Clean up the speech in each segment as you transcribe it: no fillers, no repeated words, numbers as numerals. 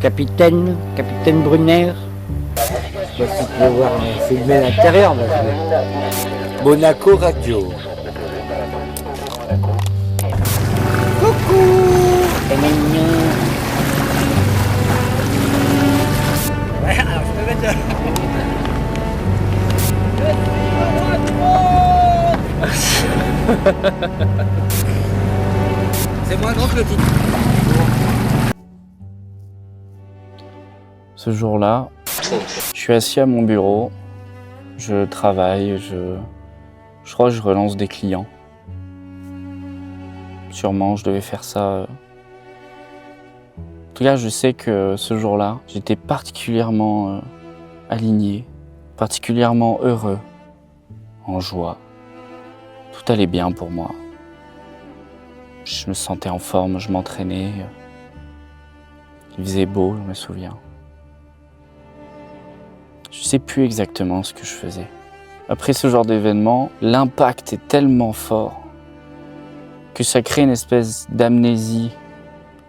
Capitaine Brunner. Je sais pas si tu peux voir, mais c'est de l'intérieur. Monaco Radio. Coucou. Et mignon. Ouais, alors je peux mettre... C'est moins grand que le titre. Ce jour-là, je suis assis à mon bureau, je travaille, je crois que je relance des clients. Sûrement, je devais faire ça. En tout cas, je sais que ce jour-là, j'étais particulièrement aligné, particulièrement heureux, en joie. Tout allait bien pour moi. Je me sentais en forme, je m'entraînais. Il faisait beau, je me souviens. Je sais plus exactement ce que je faisais. Après ce genre d'événement, l'impact est tellement fort que ça crée une espèce d'amnésie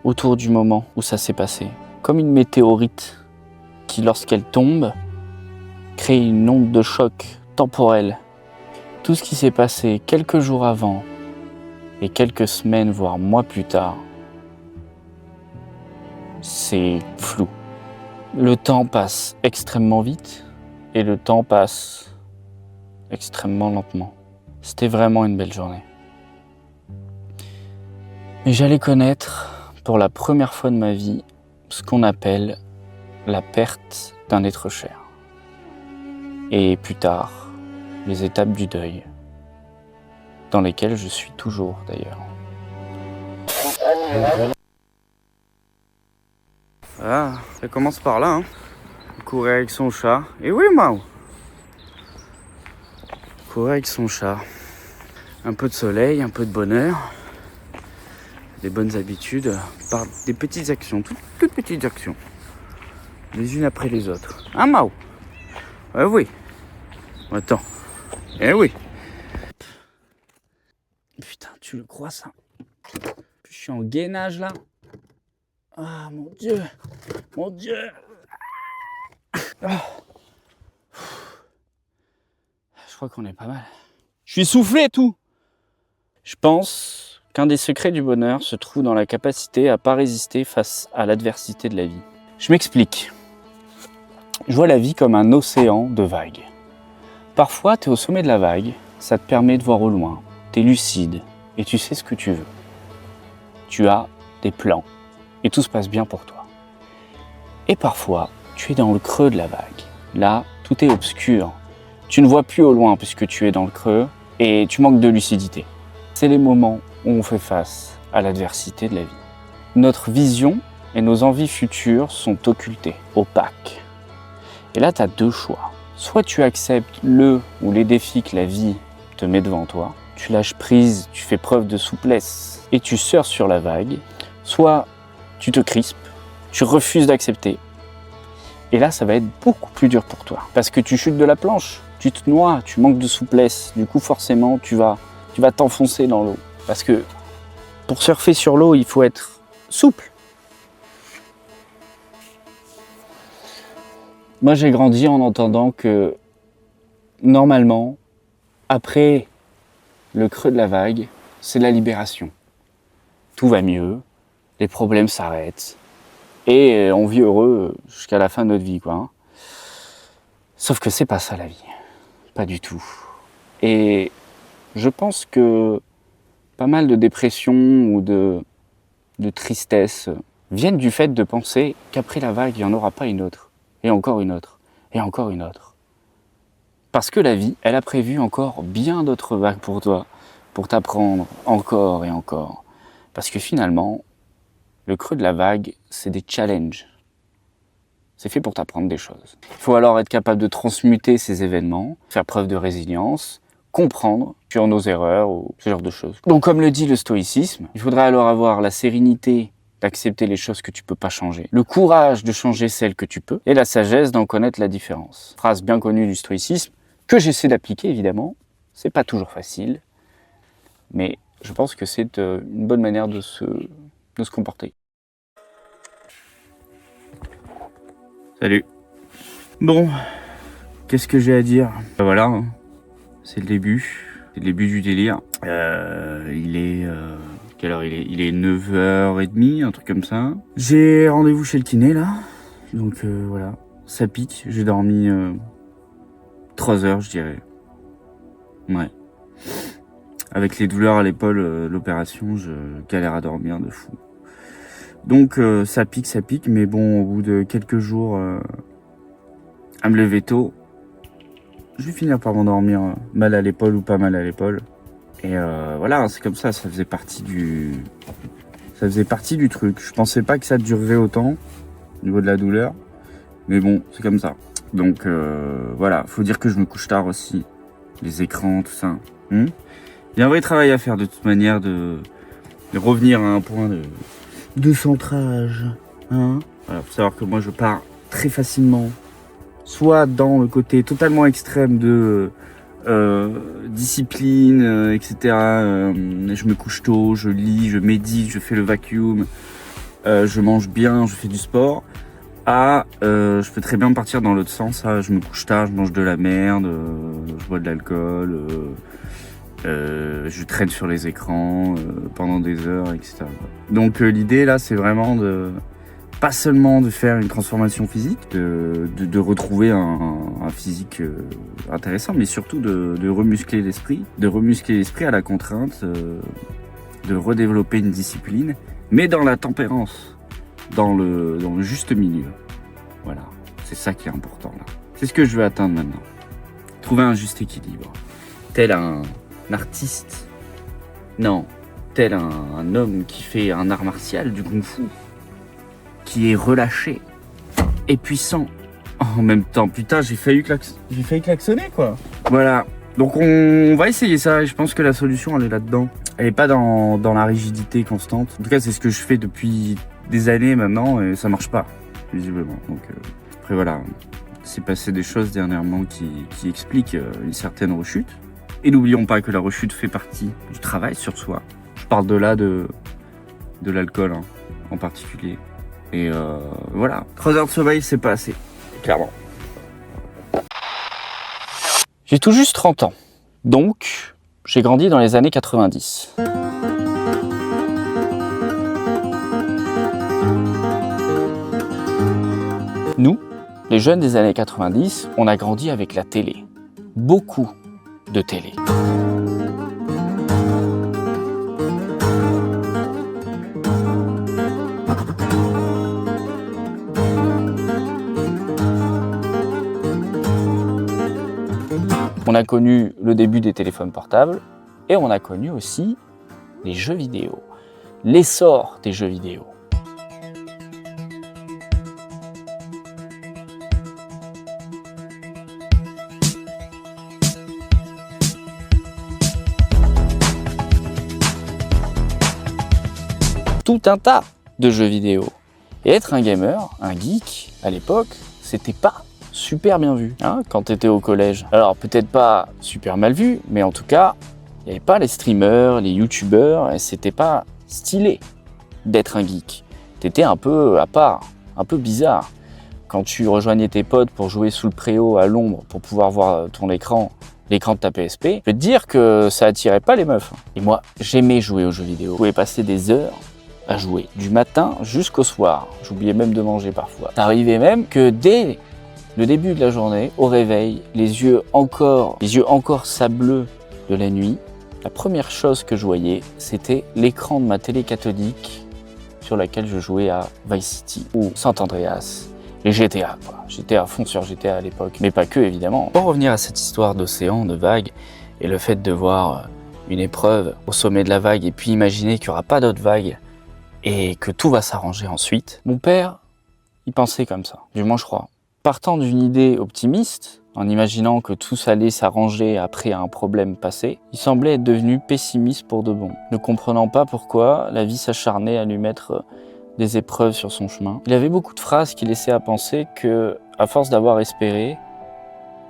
autour du moment où ça s'est passé. Comme une météorite qui, lorsqu'elle tombe, crée une onde de choc temporelle. Tout ce qui s'est passé quelques jours avant et quelques semaines, voire mois plus tard, c'est flou. Le temps passe extrêmement vite et le temps passe extrêmement lentement. C'était vraiment une belle journée. Mais j'allais connaître pour la première fois de ma vie ce qu'on appelle la perte d'un être cher. Et plus tard, les étapes du deuil, dans lesquelles je suis toujours d'ailleurs. Ah, ça commence par là, hein. Courir avec son chat. Et oui, Mao. Courir avec son chat. Un peu de soleil, un peu de bonheur. Des bonnes habitudes par des petites actions, toutes petites actions. Les unes après les autres. Hein, Mao? Oui. Attends. Eh oui. Putain, tu le crois ça? Je suis en gainage là. Ah mon Dieu. Mon Dieu. Ah. Je crois qu'on est pas mal. Je suis soufflé et tout. Je pense qu'un des secrets du bonheur se trouve dans la capacité à pas résister face à l'adversité de la vie. Je m'explique. Je vois la vie comme un océan de vagues. Parfois, tu es au sommet de la vague, ça te permet de voir au loin, tu es lucide et tu sais ce que tu veux. Tu as des plans et tout se passe bien pour toi. Et parfois, tu es dans le creux de la vague. Là, tout est obscur. Tu ne vois plus au loin puisque tu es dans le creux et tu manques de lucidité. C'est les moments où on fait face à l'adversité de la vie. Notre vision et nos envies futures sont occultées, opaques. Et là, tu as deux choix. Soit tu acceptes le ou les défis que la vie te met devant toi, tu lâches prise, tu fais preuve de souplesse et tu surfes sur la vague. Soit tu te crispes, tu refuses d'accepter. Et là, ça va être beaucoup plus dur pour toi. Parce que tu chutes de la planche, tu te noies, tu manques de souplesse. Du coup, forcément, tu vas t'enfoncer dans l'eau. Parce que pour surfer sur l'eau, il faut être souple. Moi, j'ai grandi en entendant que, normalement, après le creux de la vague, c'est la libération. Tout va mieux, les problèmes s'arrêtent, et on vit heureux jusqu'à la fin de notre vie, quoi. Hein. Sauf que c'est pas ça la vie, pas du tout. Et je pense que pas mal de dépression ou de tristesse viennent du fait de penser qu'après la vague, il n'y en aura pas une autre. Et encore une autre, et encore une autre. Parce que la vie, elle a prévu encore bien d'autres vagues pour toi, pour t'apprendre encore et encore. Parce que finalement, le creux de la vague, c'est des challenges. C'est fait pour t'apprendre des choses. Il faut alors être capable de transmuter ces événements, faire preuve de résilience, comprendre sur nos erreurs ou ce genre de choses. Donc comme le dit le stoïcisme, il faudrait alors avoir la sérénité d'accepter les choses que tu peux pas changer, le courage de changer celles que tu peux, et la sagesse d'en connaître la différence. Phrase bien connue du stoïcisme, que j'essaie d'appliquer évidemment, c'est pas toujours facile, mais je pense que c'est une bonne manière de se comporter. Salut. Bon, qu'est-ce que j'ai à dire? Voilà, hein. C'est le début. C'est le début du délire. Il est... quelle heure il est? Il est 9h30, un truc comme ça. J'ai rendez-vous chez le kiné, là. Donc voilà, ça pique. J'ai dormi 3 heures, je dirais. Ouais. Avec les douleurs à l'épaule, l'opération, je galère à dormir de fou. Donc ça pique, mais bon, au bout de quelques jours à me lever tôt, je vais finir par m'endormir mal à l'épaule ou pas mal à l'épaule. Et voilà, c'est comme ça, ça faisait partie du truc. Je pensais pas que ça durerait autant au niveau de la douleur, mais bon, c'est comme ça. Donc voilà, faut dire que je me couche tard aussi. Les écrans, tout ça. Il y a un vrai travail à faire de toute manière de revenir à un point de centrage. Hein, voilà, faut savoir que moi je pars très facilement, soit dans le côté totalement extrême de discipline, etc. Je me couche tôt, je lis, je médite, je fais le vacuum, je mange bien, je fais du sport. Je peux très bien partir dans l'autre sens. Je me couche tard, je mange de la merde, je bois de l'alcool, je traîne sur les écrans pendant des heures, etc. Donc l'idée là, c'est vraiment pas seulement de faire une transformation physique, de retrouver un physique intéressant, mais surtout de remuscler l'esprit, à la contrainte, de redévelopper une discipline, mais dans la tempérance, dans le juste milieu. Voilà, c'est ça qui est important là. C'est ce que je veux atteindre maintenant. Trouver un juste équilibre. Tel un artiste, non, tel un homme qui fait un art martial, du kung-fu, qui est relâché et puissant en même temps. Putain, j'ai failli klaxonner quoi. Voilà, donc on va essayer ça et je pense que la solution elle est là-dedans. Elle est pas dans la rigidité constante. En tout cas, c'est ce que je fais depuis des années maintenant et ça marche pas, visiblement. Donc après voilà, c'est passé des choses dernièrement qui expliquent une certaine rechute. Et n'oublions pas que la rechute fait partie du travail sur soi. Je parle de l'alcool hein, en particulier. Et voilà, 3 heures de sommeil, c'est pas assez, clairement. J'ai tout juste 30 ans, donc j'ai grandi dans les années 90. Nous, les jeunes des années 90, on a grandi avec la télé. Beaucoup de télé. On a connu le début des téléphones portables et on a connu aussi les jeux vidéo, l'essor des jeux vidéo. Tout un tas de jeux vidéo. Et être un gamer, un geek, à l'époque, c'était pas super bien vu hein, quand t'étais au collège. Alors peut-être pas super mal vu, mais en tout cas, il n'y avait pas les streamers, les youtubeurs, et c'était pas stylé d'être un geek. T'étais un peu à part, un peu bizarre. Quand tu rejoignais tes potes pour jouer sous le préau à l'ombre pour pouvoir voir ton écran, l'écran de ta PSP, je peux te dire que ça attirait pas les meufs. Et moi, j'aimais jouer aux jeux vidéo. Je pouvais passer des heures à jouer, du matin jusqu'au soir. J'oubliais même de manger parfois. Ça arrivait même que dès le début de la journée, au réveil, les yeux encore sableux de la nuit, la première chose que je voyais, c'était l'écran de ma télé cathodique sur laquelle je jouais à Vice City ou San Andreas. Et GTA, quoi. J'étais à fond sur GTA à l'époque, mais pas que évidemment. Pour revenir à cette histoire d'océan, de vagues, et le fait de voir une épreuve au sommet de la vague, et puis imaginer qu'il n'y aura pas d'autres vagues, et que tout va s'arranger ensuite. Mon père, il pensait comme ça, du moins je crois. Partant d'une idée optimiste, en imaginant que tout allait s'arranger après un problème passé, il semblait être devenu pessimiste pour de bon, ne comprenant pas pourquoi la vie s'acharnait à lui mettre des épreuves sur son chemin. Il avait beaucoup de phrases qui laissaient à penser que, à force d'avoir espéré,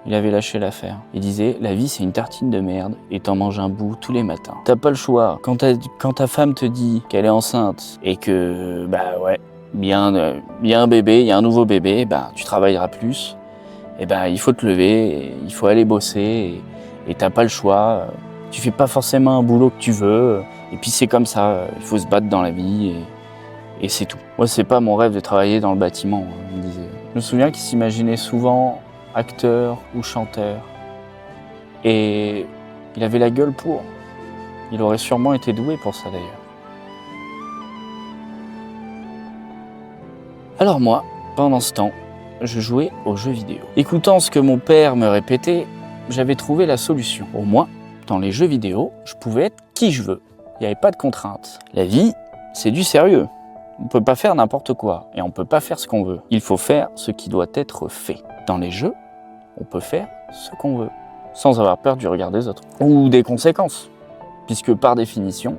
il avait lâché l'affaire. Il disait « La vie, c'est une tartine de merde et t'en manges un bout tous les matins. T'as pas le choix. Quand ta femme te dit qu'elle est enceinte et que, bah ouais, il y a un bébé, il y a un nouveau bébé, tu travailleras plus. Il faut te lever, il faut aller bosser et t'as pas le choix. Tu fais pas forcément un boulot que tu veux. Et puis c'est comme ça, il faut se battre dans la vie et c'est tout. Moi, c'est pas mon rêve de travailler dans le bâtiment, on me disait. Je me souviens qu'il s'imaginait souvent acteur ou chanteur. Et il avait la gueule pour. Il aurait sûrement été doué pour ça d'ailleurs. Alors moi, pendant ce temps, je jouais aux jeux vidéo. Écoutant ce que mon père me répétait, j'avais trouvé la solution. Au moins, dans les jeux vidéo, je pouvais être qui je veux. Il n'y avait pas de contraintes. La vie, c'est du sérieux. On ne peut pas faire n'importe quoi et on ne peut pas faire ce qu'on veut. Il faut faire ce qui doit être fait. Dans les jeux, on peut faire ce qu'on veut, sans avoir peur du regard des autres. Ou des conséquences, puisque par définition,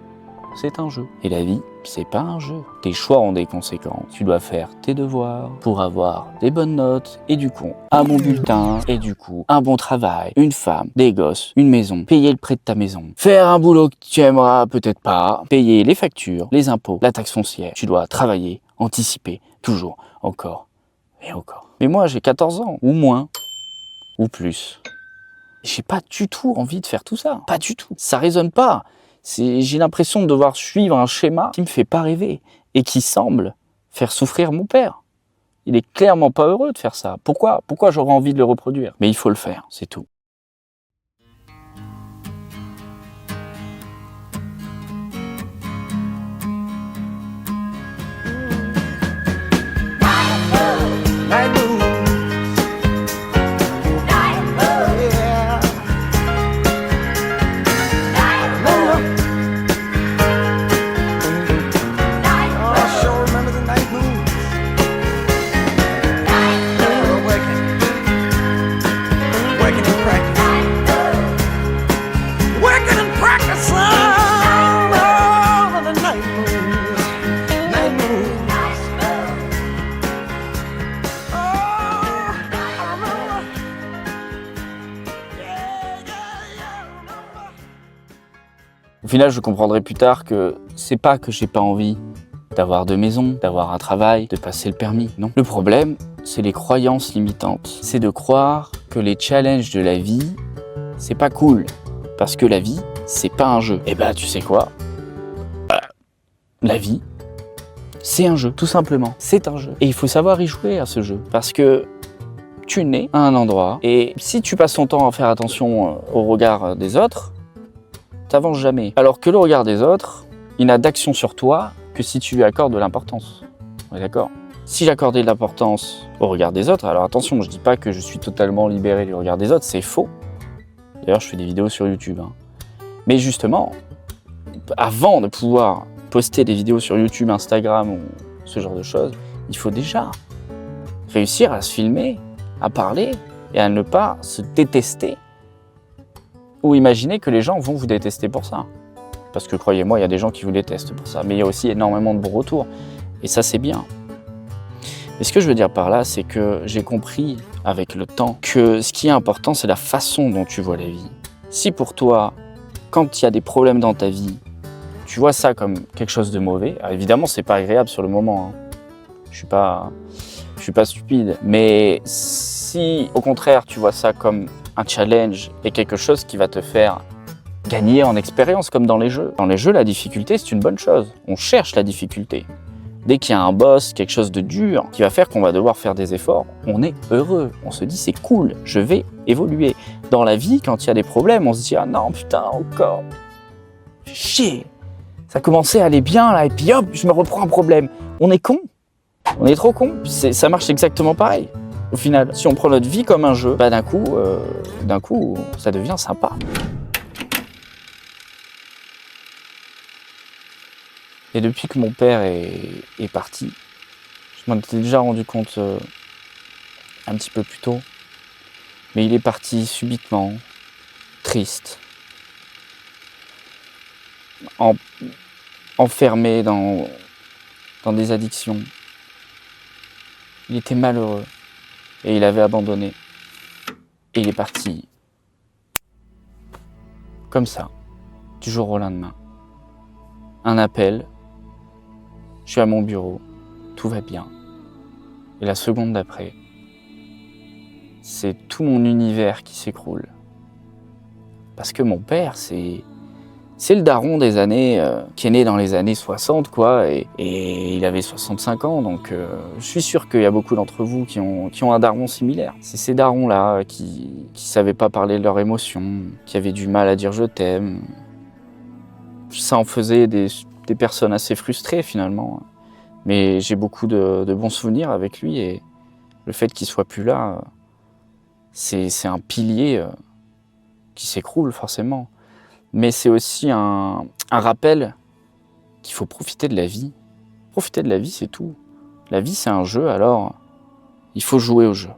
c'est un jeu. Et la vie, c'est pas un jeu. Tes choix ont des conséquences. Tu dois faire tes devoirs pour avoir des bonnes notes, et du coup, un bon bulletin, et du coup, un bon travail, une femme, des gosses, une maison, payer le prêt de ta maison, faire un boulot que tu aimeras peut-être pas, payer les factures, les impôts, la taxe foncière. Tu dois travailler, anticiper, toujours, encore et encore. Mais moi, j'ai 14 ans, ou moins, ou plus. J'ai pas du tout envie de faire tout ça. Pas du tout. Ça résonne pas. J'ai l'impression de devoir suivre un schéma qui me fait pas rêver et qui semble faire souffrir mon père. Il est clairement pas heureux de faire ça. Pourquoi j'aurais envie de le reproduire? Mais il faut le faire, c'est tout. Au final, je comprendrai plus tard que c'est pas que j'ai pas envie d'avoir de maison, d'avoir un travail, de passer le permis, non. Le problème, c'est les croyances limitantes. C'est de croire que les challenges de la vie, c'est pas cool. Parce que la vie, c'est pas un jeu. Et tu sais quoi? La vie, c'est un jeu, tout simplement. C'est un jeu. Et il faut savoir y jouer à ce jeu. Parce que tu nais à un endroit, et si tu passes ton temps à faire attention au regard des autres, t'avances jamais. Alors que le regard des autres, il n'a d'action sur toi que si tu lui accordes de l'importance. On est d'accord? Si j'accordais de l'importance au regard des autres, alors attention, je dis pas que je suis totalement libéré du regard des autres, c'est faux. D'ailleurs, je fais des vidéos sur YouTube. Mais justement, avant de pouvoir poster des vidéos sur YouTube, Instagram ou ce genre de choses, il faut déjà réussir à se filmer, à parler et à ne pas se détester. Ou imaginer que les gens vont vous détester pour ça. Parce que croyez-moi, il y a des gens qui vous détestent pour ça. Mais il y a aussi énormément de bons retours. Et ça, c'est bien. Et ce que je veux dire par là, c'est que j'ai compris avec le temps que ce qui est important, c'est la façon dont tu vois la vie. Si pour toi, quand il y a des problèmes dans ta vie, tu vois ça comme quelque chose de mauvais, alors évidemment, c'est pas agréable sur le moment. Je suis pas stupide. Mais si, au contraire, tu vois ça comme un challenge et quelque chose qui va te faire gagner en expérience, comme dans les jeux. Dans les jeux, la difficulté, c'est une bonne chose. On cherche la difficulté. Dès qu'il y a un boss, quelque chose de dur, qui va faire qu'on va devoir faire des efforts, on est heureux. On se dit, c'est cool, je vais évoluer. Dans la vie, quand il y a des problèmes, on se dit, ah non, putain, encore. Chier. Ça commençait à aller bien, là, et puis hop, je me reprends un problème. On est con. On est trop con. Ça marche exactement pareil. Au final, si on prend notre vie comme un jeu, d'un coup, ça devient sympa. Et depuis que mon père est parti, je m'en étais déjà rendu compte un petit peu plus tôt, mais il est parti subitement, triste, enfermé dans des addictions. Il était malheureux. Et il avait abandonné. Et il est parti. Comme ça. Du jour au lendemain. Un appel. Je suis à mon bureau. tout va bien. Et la seconde d'après, c'est tout mon univers qui s'écroule. Parce que mon père, c'est le daron des années, qui est né dans les années 60, quoi, et il avait 65 ans, donc je suis sûr qu'il y a beaucoup d'entre vous qui ont un daron similaire. C'est ces darons-là qui savaient pas parler de leurs émotions, qui avaient du mal à dire je t'aime. Ça en faisait des personnes assez frustrées, finalement. Mais j'ai beaucoup de bons souvenirs avec lui, et le fait qu'il soit plus là, c'est un pilier qui s'écroule, forcément. Mais c'est aussi un rappel qu'il faut profiter de la vie. Profiter de la vie, c'est tout. La vie, c'est un jeu, alors il faut jouer au jeu.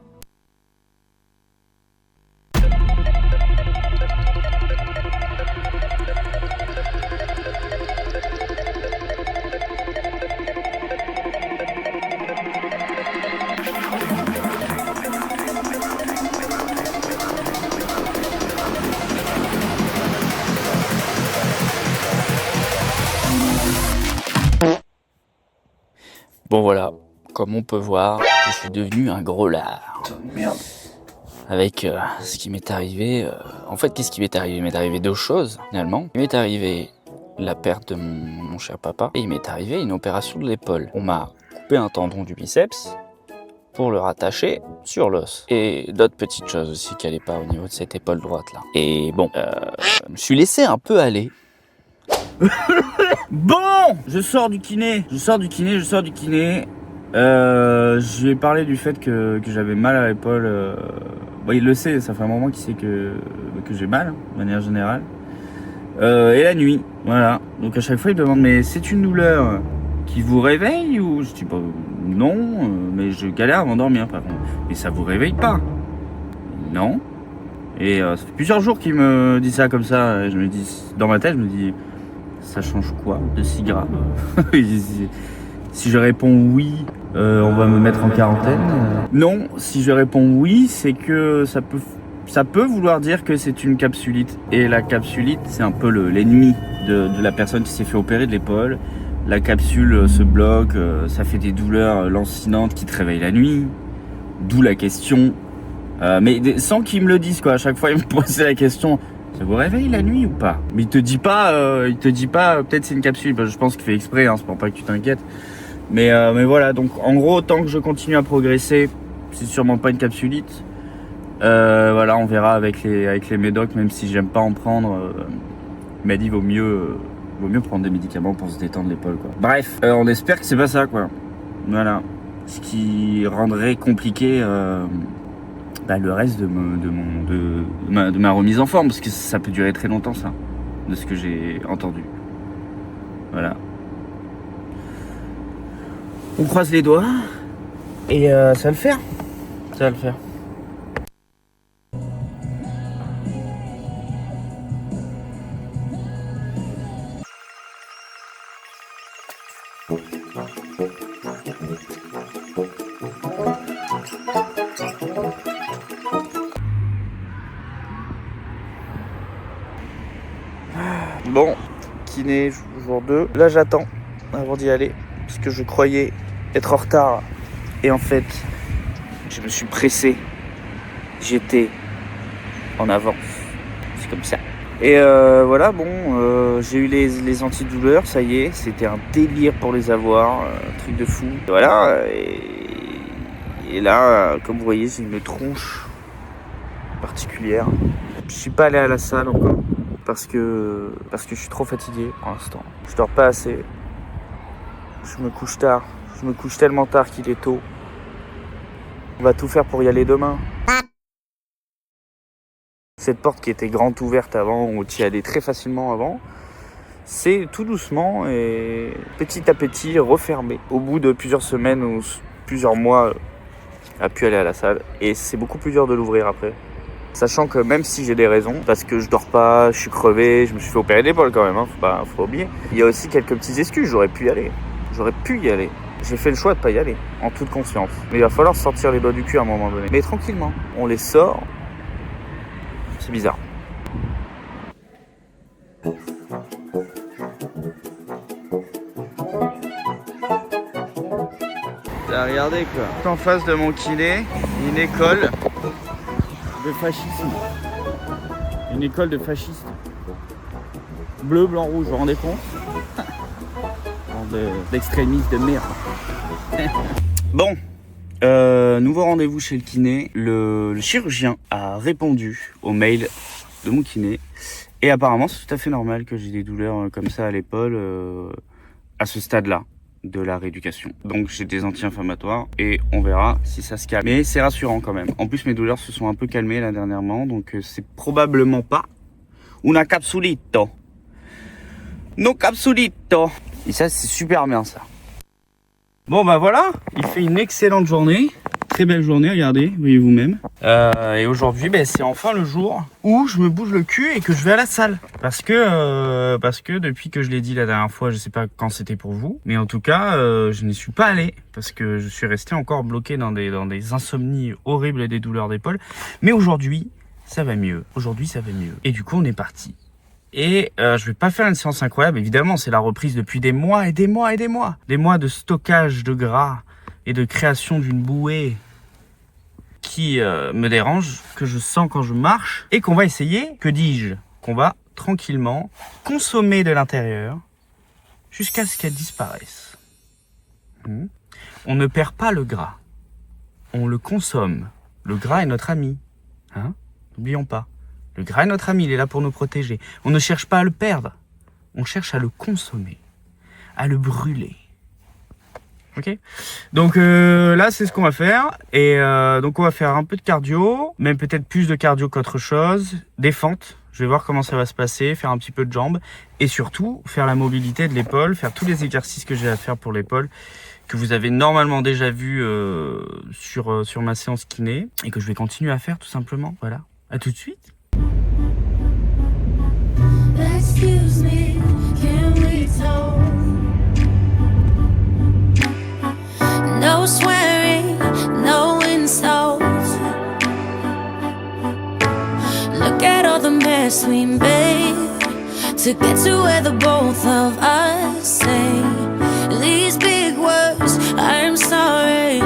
Bon voilà, comme on peut voir, je suis devenu un gros lard. Merde. Avec ce qui m'est arrivé... En fait, qu'est-ce qui m'est arrivé? Il m'est arrivé deux choses, finalement. Il m'est arrivé la perte de mon cher papa, et il m'est arrivé une opération de l'épaule. On m'a coupé un tendon du biceps pour le rattacher sur l'os. Et d'autres petites choses aussi qui n'allaient pas au niveau de cette épaule droite-là. Et bon, je me suis laissé un peu aller. Bon, je sors du kiné. Je lui ai parlé du fait que j'avais mal à l'épaule. Bon, il le sait, ça fait un moment qu'il sait que j'ai mal, de manière générale. Et la nuit, voilà. Donc à chaque fois, il me demande, mais c'est une douleur qui vous réveille ou... Je dis, bah, non, mais je galère à m'endormir, par contre. Mais ça vous réveille pas? Non. Et ça fait plusieurs jours qu'il me dit ça comme ça. Et je me dis, dans ma tête, je me dis... Ça change quoi de si grave? Si je réponds oui, on va me mettre en quarantaine. Non, si je réponds oui, c'est que ça peut vouloir dire que c'est une capsulite. Et la capsulite, c'est un peu l'ennemi de la personne qui s'est fait opérer de l'épaule. La capsule se bloque, ça fait des douleurs lancinantes qui te réveillent la nuit. D'où la question. Mais sans qu'ils me le disent, quoi. À chaque fois, ils me posaient la question... Ça vous réveille la nuit ou pas? Mais il te dit pas, peut-être c'est une capsule. Bah, je pense qu'il fait exprès, hein, c'est pour pas que tu t'inquiètes. Mais voilà, donc en gros, tant que je continue à progresser, c'est sûrement pas une capsulite. Voilà, on verra avec les médocs, même si j'aime pas en prendre. Il m'a dit vaut mieux prendre des médicaments pour se détendre l'épaule, quoi. Bref, on espère que c'est pas ça, quoi. Voilà, ce qui rendrait compliqué. Le reste de ma remise en forme, parce que ça peut durer très longtemps, ça, de ce que j'ai entendu. Voilà. On croise les doigts et ça va le faire. Ça va le faire. Bon, kiné, jour 2. Là, j'attends avant d'y aller, parce que je croyais être en retard. Et en fait, je me suis pressé. J'étais en avance. C'est comme ça. Et voilà, bon, j'ai eu les antidouleurs, ça y est. C'était un délire pour les avoir, un truc de fou. Voilà, et là, comme vous voyez, j'ai une tronche particulière. Je suis pas allé à la salle encore. Parce que je suis trop fatigué pour l'instant. Je dors pas assez. Je me couche tard. Je me couche tellement tard qu'il est tôt. On va tout faire pour y aller demain. Cette porte qui était grande ouverte avant, où tu y allais très facilement avant, c'est tout doucement et petit à petit refermé. Au bout de plusieurs semaines ou plusieurs mois, à pu aller à la salle. Et c'est beaucoup plus dur de l'ouvrir après. Sachant que même si j'ai des raisons, parce que je dors pas, je suis crevé, je me suis fait opérer l'épaule quand même, hein, faut pas oublier. Il y a aussi quelques petites excuses, j'aurais pu y aller. J'ai fait le choix de pas y aller, en toute conscience. Mais il va falloir sortir les doigts du cul à un moment donné. Mais tranquillement, on les sort. C'est bizarre. Là, regardez quoi. En face de mon kiné, une école de fascisme. Une école de fascistes. Bleu, blanc, rouge, vous vous rendez compte? D'extrémistes de merde. Bon, nouveau rendez-vous chez le kiné. Le chirurgien a répondu au mail de mon kiné. Et apparemment, c'est tout à fait normal que j'ai des douleurs comme ça à l'épaule à ce stade-là de la rééducation. Donc j'ai des anti-inflammatoires et on verra si ça se calme. Mais c'est rassurant quand même. En plus, mes douleurs se sont un peu calmées là dernièrement, donc c'est probablement pas una capsulito. No capsulito. Et ça, c'est super bien ça. Bon bah voilà, il fait une excellente journée. Très belle journée, regardez, voyez vous-même. Et aujourd'hui, c'est enfin le jour où je me bouge le cul et que je vais à la salle. Parce que depuis que je l'ai dit la dernière fois, je sais pas quand c'était pour vous, mais en tout cas, je n'y suis pas allé parce que je suis resté encore bloqué dans des insomnies horribles et des douleurs d'épaule. Mais aujourd'hui, ça va mieux. Aujourd'hui, ça va mieux. Et du coup, on est parti. Et je vais pas faire une séance incroyable, évidemment, c'est la reprise depuis des mois et des mois et des mois. Des mois de stockage de gras et de création d'une bouée qui me dérange, que je sens quand je marche, et qu'on va essayer, que dis-je, qu'on va tranquillement consommer de l'intérieur jusqu'à ce qu'elle disparaisse. On ne perd pas le gras, on le consomme. Le gras est notre ami, hein? N'oublions pas. Le gras est notre ami, il est là pour nous protéger. On ne cherche pas à le perdre, on cherche à le consommer, à le brûler. Ok, donc là c'est ce qu'on va faire. Et donc on va faire un peu de cardio, même peut-être plus de cardio qu'autre chose. Des fentes, je vais voir comment ça va se passer, faire un petit peu de jambes. Et surtout faire la mobilité de l'épaule, faire tous les exercices que j'ai à faire pour l'épaule, que vous avez normalement déjà vu sur ma séance kiné, et que je vais continuer à faire tout simplement. Voilà, à tout de suite. Excuse me, can we talk? No swearing, no insults. Look at all the mess we made to get to where the both of us say these big words, I'm sorry.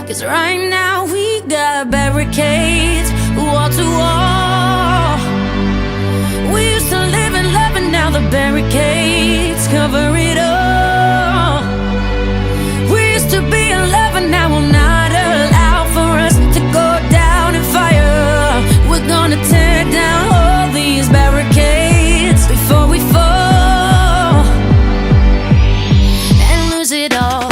'Cause right now we got barricades, wall to wall. We used to live in love and now the barricades cover it all. We used to be in love and now we'll not allow for us to go down in fire. We're gonna tear down all these barricades before we fall and lose it all.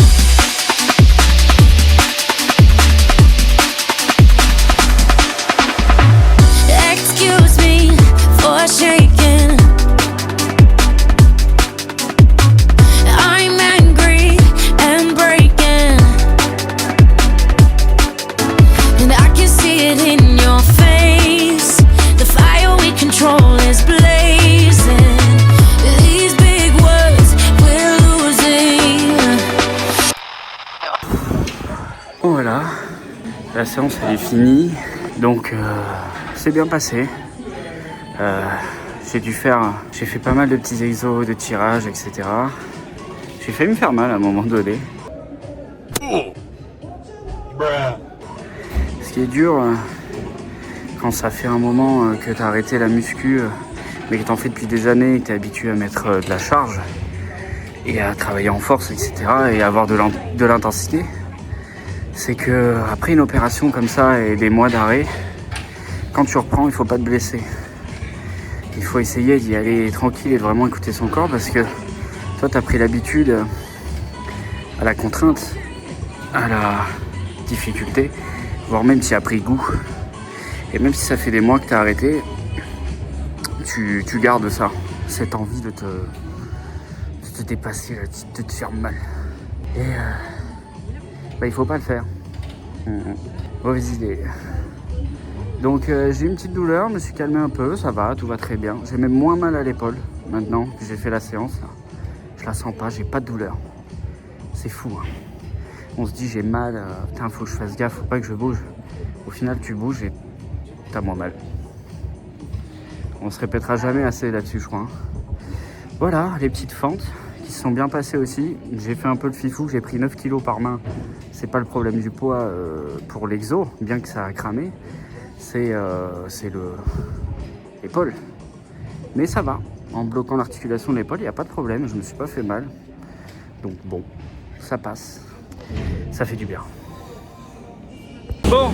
Excuse me for shaking. I'm angry and breaking, and I can see it in your face. The fire we control is blazing. These big words we're losing. Bon voilà, la séance elle est finie, donc c'est bien passé. J'ai fait pas mal de petits exos, de tirages, etc. J'ai failli me faire mal à un moment donné. Ce qui est dur, quand ça fait un moment que t'as arrêté la muscu, mais que t'en fais depuis des années et que t'es habitué à mettre de la charge et à travailler en force, etc. et à avoir de l'intensité, c'est que après une opération comme ça et des mois d'arrêt, quand tu reprends, il faut pas te blesser. Il faut essayer d'y aller tranquille et de vraiment écouter son corps, parce que toi, tu as pris l'habitude à la contrainte, à la difficulté, voire même tu as pris goût. Et même si ça fait des mois que tu as arrêté, tu gardes ça, cette envie de te dépasser, de te faire mal. Et il faut pas le faire. Mauvaise idée. Donc j'ai eu une petite douleur, je me suis calmé un peu, ça va, tout va très bien. J'ai même moins mal à l'épaule maintenant que j'ai fait la séance. Là. Je la sens pas, j'ai pas de douleur. C'est fou. Hein. On se dit j'ai mal, putain faut que je fasse gaffe, faut pas que je bouge. Au final tu bouges et t'as moins mal. On se répétera jamais assez là-dessus je crois. Hein. Voilà les petites fentes qui se sont bien passés aussi. J'ai fait un peu de fifou, j'ai pris 9 kilos par main. C'est pas le problème du poids pour l'exo, bien que ça a cramé. C'est l'épaule. Mais ça va. En bloquant l'articulation de l'épaule, il n'y a pas de problème. Je me suis pas fait mal. Donc bon, ça passe. Ça fait du bien. Bon.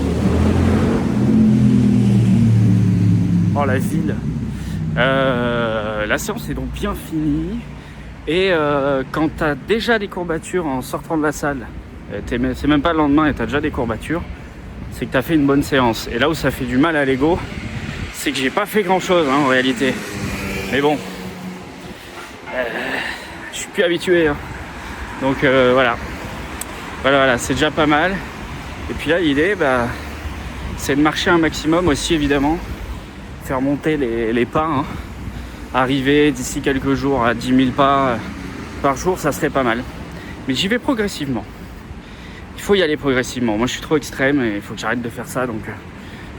Oh la ville. La séance est donc bien finie. Et quand tu as déjà des courbatures en sortant de la salle, c'est même pas le lendemain et tu as déjà des courbatures, c'est que tu as fait une bonne séance. Et là où ça fait du mal à l'ego, c'est que j'ai pas fait grand chose en réalité. Mais bon, je suis plus habitué. Hein. Donc voilà, c'est déjà pas mal. Et puis là, l'idée, c'est de marcher un maximum aussi, évidemment. Faire monter les pas. Hein. Arriver d'ici quelques jours à 10 000 pas par jour, ça serait pas mal. Mais j'y vais progressivement. Il faut y aller progressivement. Moi, je suis trop extrême et il faut que j'arrête de faire ça. Donc,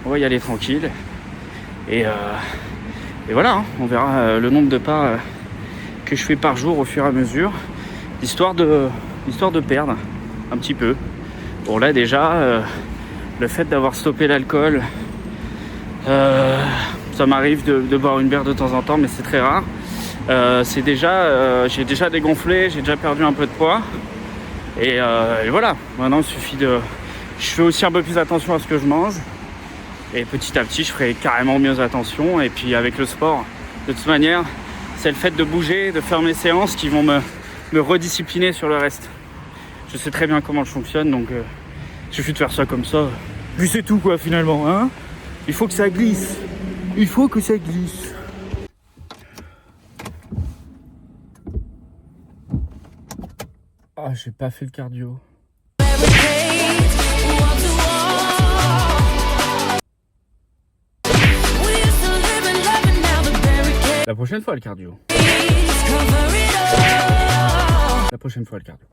on va y aller tranquille. Et voilà, hein, on verra le nombre de pas que je fais par jour au fur et à mesure. Histoire de perdre un petit peu. Bon, là, déjà, le fait d'avoir stoppé l'alcool... ça m'arrive de boire une bière de temps en temps, mais c'est très rare. J'ai déjà dégonflé, j'ai déjà perdu un peu de poids. Et voilà, maintenant il suffit de... Je fais aussi un peu plus attention à ce que je mange. Et petit à petit, je ferai carrément mieux attention. Et puis avec le sport, de toute manière, c'est le fait de bouger, de faire mes séances qui vont me rediscipliner sur le reste. Je sais très bien comment je fonctionne, donc il suffit de faire ça comme ça. Puis c'est tout quoi finalement, hein. Il faut que ça glisse. Il faut que ça glisse. Ah, j'ai pas fait le cardio. La prochaine fois le cardio. La prochaine fois le cardio.